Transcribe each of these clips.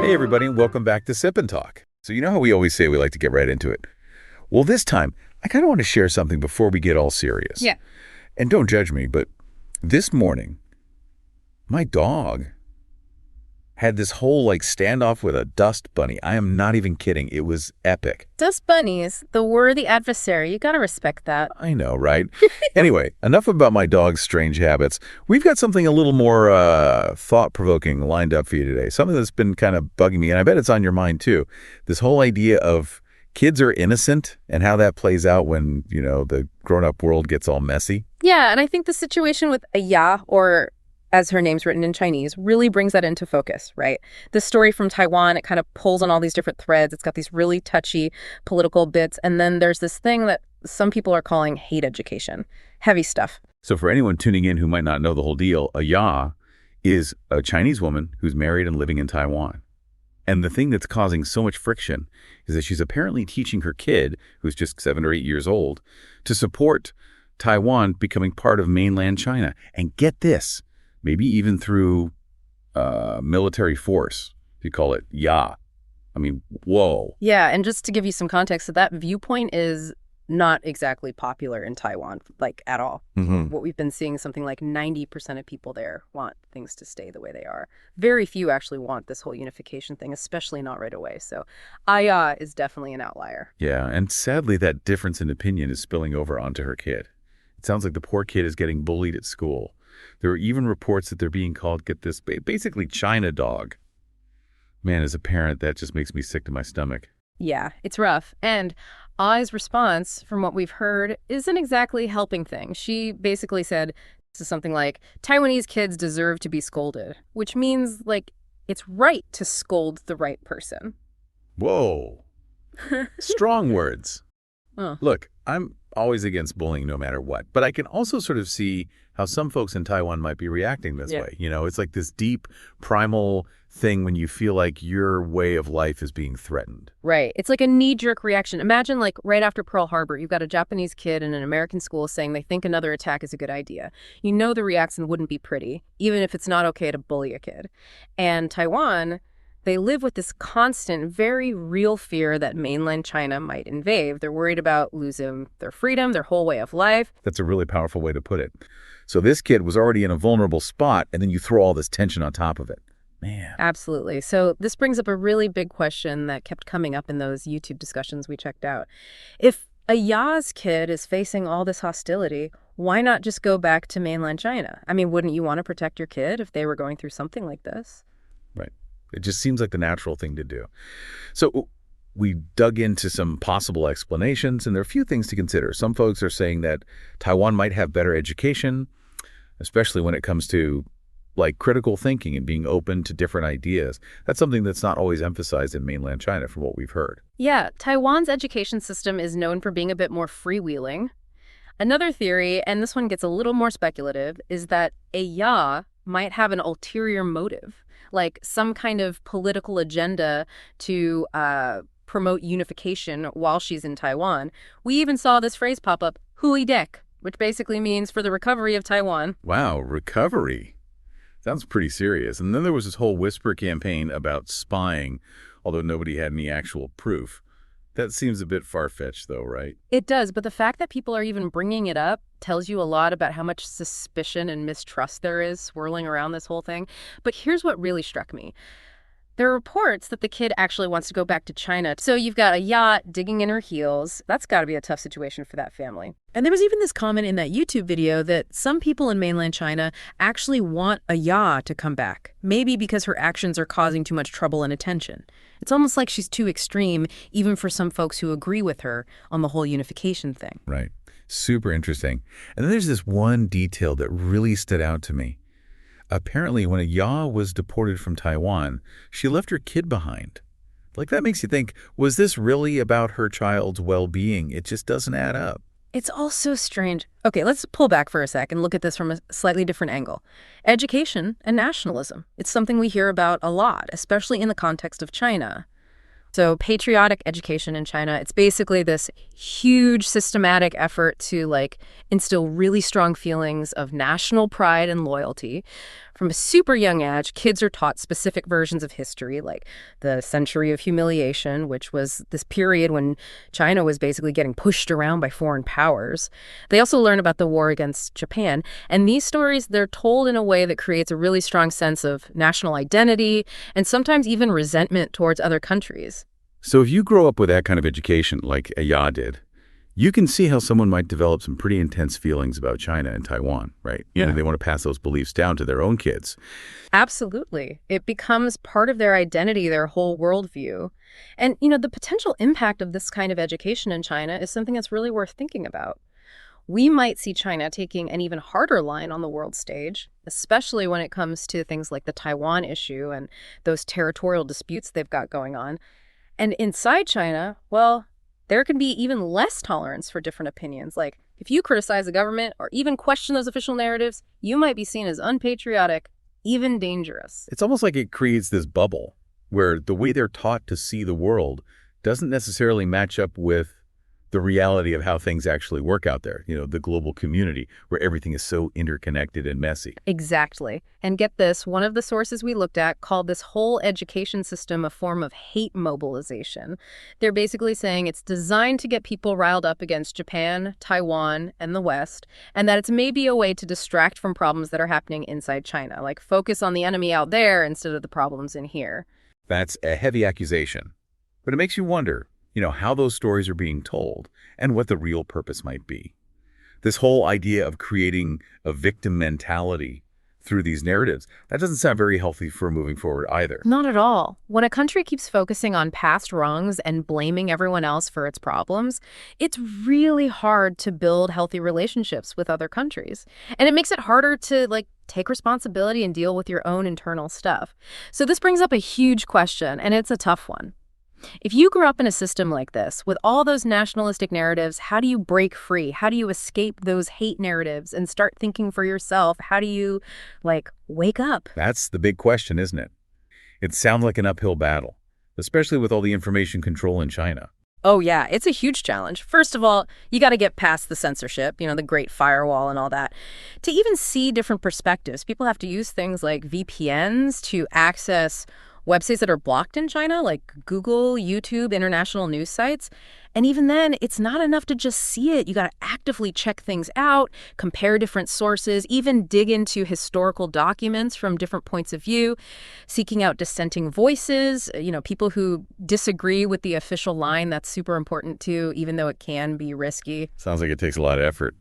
Hey everybody, and welcome back to Sip and Talk. So you know how we always say we like to get right into it? Well, this time, I kind of want to share something before we get all serious. Yeah. And don't judge me, but this morning, my dog had this whole standoff with a dust bunny. I am not even kidding. It was epic. Dust bunnies, the worthy adversary. You gotta respect that. I know, right? Anyway, enough about my dog's strange habits. We've got something a little more thought-provoking lined up for you today. Something that's been kind of bugging me, and I bet it's on your mind too. This whole idea of kids are innocent and how that plays out when, the grown-up world gets all messy. Yeah, and I think the situation with Yaya, or as her name's written in Chinese, really brings that into focus, right? The story from Taiwan, it kind of pulls on all these different threads. It's got these really touchy political bits. And then there's this thing that some people are calling hate education. Heavy stuff. So for anyone tuning in who might not know the whole deal, Ya is a Chinese woman who's married and living in Taiwan. And the thing that's causing so much friction is that she's apparently teaching her kid, who's just 7 or 8 years old, to support Taiwan becoming part of mainland China. And get this, maybe even through military force, if you call it Ya. I mean, whoa. Yeah, and just to give you some context, so that viewpoint is not exactly popular in Taiwan, at all. Mm-hmm. What we've been seeing, something like 90% of people there want things to stay the way they are. Very few actually want this whole unification thing, especially not right away. So Aya is definitely an outlier. Yeah, and sadly that difference in opinion is spilling over onto her kid. It sounds like the poor kid is getting bullied at school. There are even reports that they're being called, get this, basically China dog. Man, as a parent, that just makes me sick to my stomach. Yeah, it's rough. And Ai's response, from what we've heard, isn't exactly helping things. She basically said something like, Taiwanese kids deserve to be scolded, which means, it's right to scold the right person. Whoa. Strong words. Oh. Look, I'm always against bullying no matter what, but I can also sort of see how some folks in Taiwan might be reacting this way. It's like this deep, primal thing when you feel like your way of life is being threatened. Right. It's like a knee-jerk reaction. Imagine, right after Pearl Harbor, you've got a Japanese kid in an American school saying they think another attack is a good idea. You know the reaction wouldn't be pretty, even if it's not okay to bully a kid. And Taiwan, they live with this constant, very real fear that mainland China might invade. They're worried about losing their freedom, their whole way of life. That's a really powerful way to put it. So this kid was already in a vulnerable spot, and then you throw all this tension on top of it. Man. Absolutely. So this brings up a really big question that kept coming up in those YouTube discussions we checked out. If a Ya's kid is facing all this hostility, why not just go back to mainland China? I mean, wouldn't you want to protect your kid if they were going through something like this? Right. It just seems like the natural thing to do. So we dug into some possible explanations, and there are a few things to consider. Some folks are saying that Taiwan might have better education, especially when it comes to critical thinking and being open to different ideas. That's something that's not always emphasized in mainland China from what we've heard. Yeah, Taiwan's education system is known for being a bit more freewheeling. Another theory, and this one gets a little more speculative, is that a Ya might have an ulterior motive, like some kind of political agenda to promote unification while she's in Taiwan. We even saw this phrase pop up, Hui Dek, which basically means for the recovery of Taiwan. Wow, recovery. Sounds pretty serious. And then there was this whole whisper campaign about spying, although nobody had any actual proof. That seems a bit far-fetched, though, right? It does, but the fact that people are even bringing it up tells you a lot about how much suspicion and mistrust there is swirling around this whole thing. But here's what really struck me. There are reports that the kid actually wants to go back to China. So you've got a yacht digging in her heels. That's got to be a tough situation for that family. And there was even this comment in that YouTube video that some people in mainland China actually want a Ya to come back, maybe because her actions are causing too much trouble and attention. It's almost like she's too extreme, even for some folks who agree with her on the whole unification thing. Right. Super interesting. And then there's this one detail that really stood out to me. Apparently, when a Ya was deported from Taiwan, she left her kid behind. That makes you think, was this really about her child's well-being? It just doesn't add up. It's all so strange. Okay, let's pull back for a sec and look at this from a slightly different angle. Education and nationalism. It's something we hear about a lot, especially in the context of China. So patriotic education in China, it's basically this huge systematic effort to instill really strong feelings of national pride and loyalty. From a super young age, kids are taught specific versions of history, like the Century of Humiliation, which was this period when China was basically getting pushed around by foreign powers. They also learn about the war against Japan. And these stories, they're told in a way that creates a really strong sense of national identity and sometimes even resentment towards other countries. So if you grow up with that kind of education like Yaya did, you can see how someone might develop some pretty intense feelings about China and Taiwan, right? Yeah. And they want to pass those beliefs down to their own kids. Absolutely. It becomes part of their identity, their whole worldview. And, the potential impact of this kind of education in China is something that's really worth thinking about. We might see China taking an even harder line on the world stage, especially when it comes to things like the Taiwan issue and those territorial disputes they've got going on. And inside China, well, there can be even less tolerance for different opinions. Like, if you criticize the government or even question those official narratives, you might be seen as unpatriotic, even dangerous. It's almost like it creates this bubble where the way they're taught to see the world doesn't necessarily match up with the reality of how things actually work out there, the global community, where everything is so interconnected and messy. Exactly. And get this, one of the sources we looked at called this whole education system a form of hate mobilization. They're basically saying it's designed to get people riled up against Japan, Taiwan, and the West, and that it's maybe a way to distract from problems that are happening inside China, like focus on the enemy out there instead of the problems in here. That's a heavy accusation, but it makes you wonder, how those stories are being told and what the real purpose might be. This whole idea of creating a victim mentality through these narratives, that doesn't sound very healthy for moving forward either. Not at all. When a country keeps focusing on past wrongs and blaming everyone else for its problems, it's really hard to build healthy relationships with other countries. And it makes it harder to, take responsibility and deal with your own internal stuff. So this brings up a huge question, and it's a tough one. If you grew up in a system like this, with all those nationalistic narratives, how do you break free? How do you escape those hate narratives and start thinking for yourself? How do you, wake up? That's the big question, isn't it? It sounds like an uphill battle, especially with all the information control in China. Oh, yeah, it's a huge challenge. First of all, you got to get past the censorship, the Great Firewall and all that. To even see different perspectives, people have to use things like VPNs to access websites that are blocked in China, like Google, YouTube, international news sites. And even then, it's not enough to just see it. You got to actively check things out, compare different sources, even dig into historical documents from different points of view, seeking out dissenting voices, people who disagree with the official line. That's super important too, even though it can be risky. Sounds like it takes a lot of effort.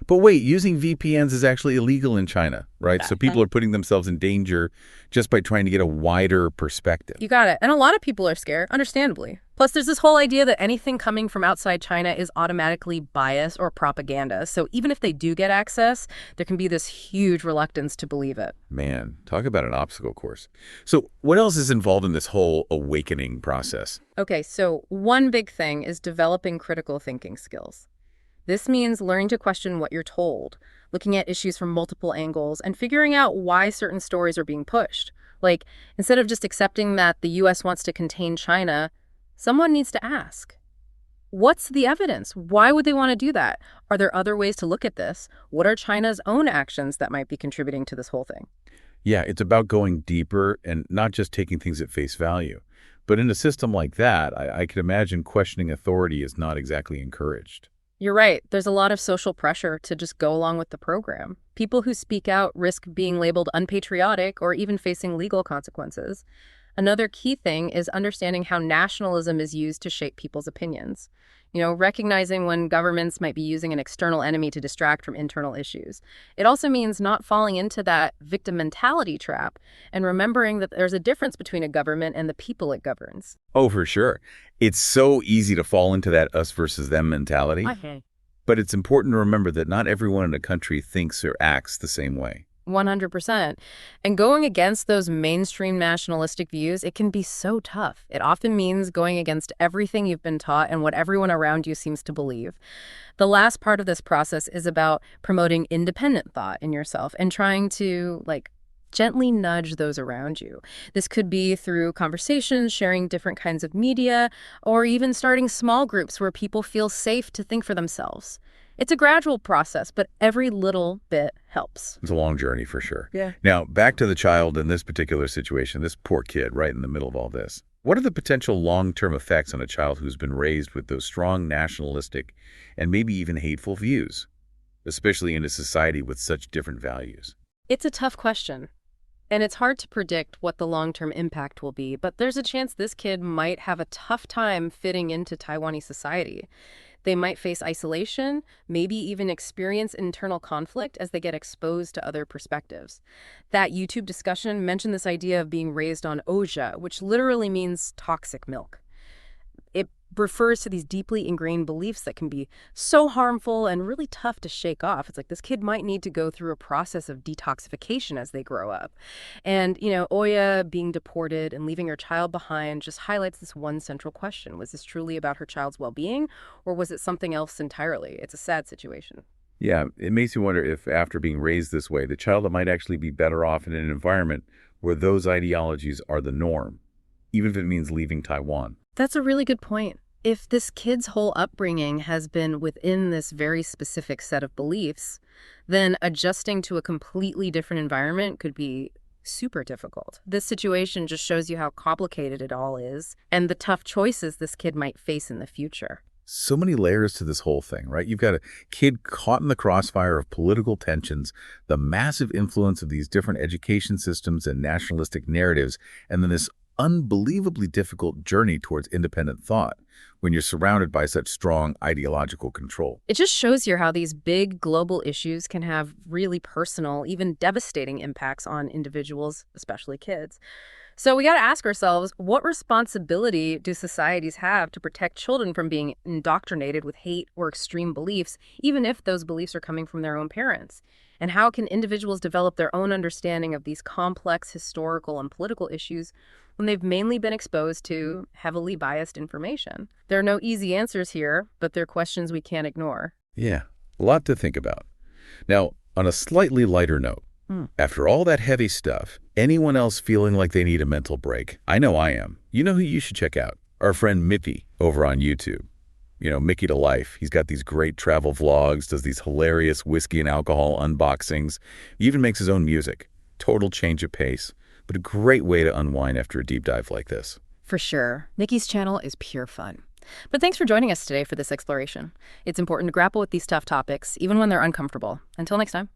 But wait, using VPNs is actually illegal in China, right? So people are putting themselves in danger just by trying to get a wider perspective. You got it. And a lot of people are scared, understandably. Plus, there's this whole idea that anything coming from outside China is automatically bias or propaganda. So even if they do get access, there can be this huge reluctance to believe it. Man, talk about an obstacle course. So what else is involved in this whole awakening process? Okay, so one big thing is developing critical thinking skills. This means learning to question what you're told, looking at issues from multiple angles, and figuring out why certain stories are being pushed. Like, instead of just accepting that the U.S. wants to contain China, someone needs to ask, what's the evidence? Why would they want to do that? Are there other ways to look at this? What are China's own actions that might be contributing to this whole thing? Yeah, it's about going deeper and not just taking things at face value. But in a system like that, I could imagine questioning authority is not exactly encouraged. You're right. There's a lot of social pressure to just go along with the program. People who speak out risk being labeled unpatriotic or even facing legal consequences. Another key thing is understanding how nationalism is used to shape people's opinions. Recognizing when governments might be using an external enemy to distract from internal issues. It also means not falling into that victim mentality trap and remembering that there's a difference between a government and the people it governs. Oh, for sure. It's so easy to fall into that us versus them mentality. Okay. But it's important to remember that not everyone in a country thinks or acts the same way. 100%. And going against those mainstream nationalistic views, it can be so tough. It often means going against everything you've been taught and what everyone around you seems to believe. The last part of this process is about promoting independent thought in yourself and trying to, Gently nudge those around you. This could be through conversations, sharing different kinds of media, or even starting small groups where people feel safe to think for themselves. It's a gradual process, but every little bit helps. It's a long journey for sure. Yeah. Now, back to the child in this particular situation, this poor kid right in the middle of all this. What are the potential long-term effects on a child who's been raised with those strong nationalistic and maybe even hateful views, especially in a society with such different values? It's a tough question. And it's hard to predict what the long-term impact will be, but there's a chance this kid might have a tough time fitting into Taiwanese society. They might face isolation, maybe even experience internal conflict as they get exposed to other perspectives. That YouTube discussion mentioned this idea of being raised on oja, which literally means toxic milk. It refers to these deeply ingrained beliefs that can be so harmful and really tough to shake off. It's like this kid might need to go through a process of detoxification as they grow up. And, Oya being deported and leaving her child behind just highlights this one central question. Was this truly about her child's well-being, or was it something else entirely? It's a sad situation. Yeah, it makes you wonder if after being raised this way, the child might actually be better off in an environment where those ideologies are the norm, even if it means leaving Taiwan. That's a really good point. If this kid's whole upbringing has been within this very specific set of beliefs, then adjusting to a completely different environment could be super difficult. This situation just shows you how complicated it all is and the tough choices this kid might face in the future. So many layers to this whole thing, right? You've got a kid caught in the crossfire of political tensions, the massive influence of these different education systems and nationalistic narratives, and then this unbelievably difficult journey towards independent thought when you're surrounded by such strong ideological control. It just shows you how these big global issues can have really personal, even devastating impacts on individuals, especially kids. So we got to ask ourselves, what responsibility do societies have to protect children from being indoctrinated with hate or extreme beliefs, even if those beliefs are coming from their own parents? And how can individuals develop their own understanding of these complex historical and political issues when they've mainly been exposed to heavily biased information? There are no easy answers here, but they're questions we can't ignore. Yeah, a lot to think about. Now, on a slightly lighter note, after all that heavy stuff, anyone else feeling like they need a mental break? I know I am. You know who you should check out? Our friend Mippy over on YouTube. Mickey to life. He's got these great travel vlogs, does these hilarious whiskey and alcohol unboxings. He even makes his own music. Total change of pace, but a great way to unwind after a deep dive like this. For sure. Mickey's channel is pure fun. But thanks for joining us today for this exploration. It's important to grapple with these tough topics, even when they're uncomfortable. Until next time.